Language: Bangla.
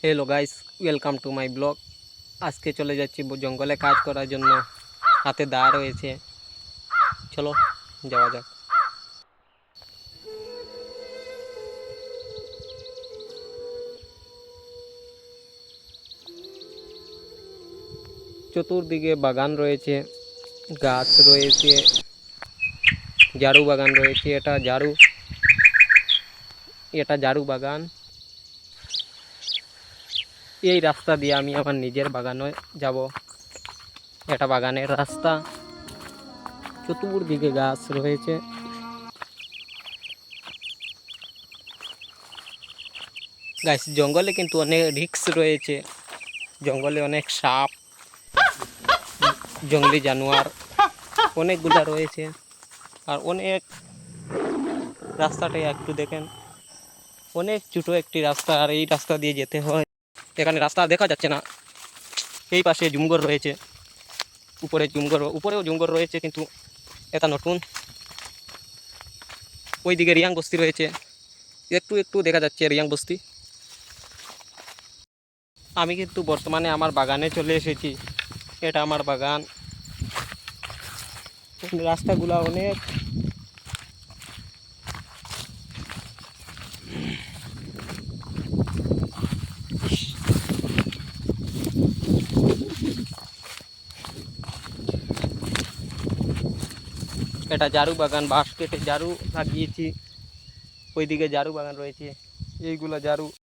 Hello guys, welcome to my blog. আজকে চলে যাচ্ছি জঙ্গলে কাজ করার জন্য। হাতে দা রয়েছে, চলো যাওয়া যাক। চতুর্দিকে বাগান রয়েছে, গাছ রয়েছে, ঝাড়ু বাগান রয়েছে। এটা ঝাড়ু বাগান। এই রাস্তা দিয়ে আমি আমার নিজের বাগানে যাব। এটা বাগানের রাস্তা, চতুর্দিকে গাছ রয়েছে। গাইস, জঙ্গলে কিন্তু অনেক রিস্ক রয়েছে। জঙ্গলে অনেক সাপ, জঙ্গলি জানোয়ার অনেকগুলা রয়েছে। আর অনেক রাস্তাটাই একটু দেখেন, অনেক ছোটো একটি রাস্তা, আর এই রাস্তা দিয়ে যেতে হয়। এখানে রাস্তা দেখা যাচ্ছে না। এই পাশে জঙ্গল রয়েছে, উপরেও জঙ্গল রয়েছে, কিন্তু এটা নতুন। ওইদিকে রিয়াং বস্তি রয়েছে, একটু একটু দেখা যাচ্ছে রিয়াং বস্তি। আমি কিন্তু বর্তমানে আমার বাগানে চলে এসেছি। এটা আমার বাগান। রাস্তাগুলা অনেক এটা ঝাড়ু বাগান, বাঁশ কেটে ঝাড়ু লাগিয়েছি। ওইদিকে ঝাড়ু বাগান রয়েছে, এইগুলা ঝাড়ু।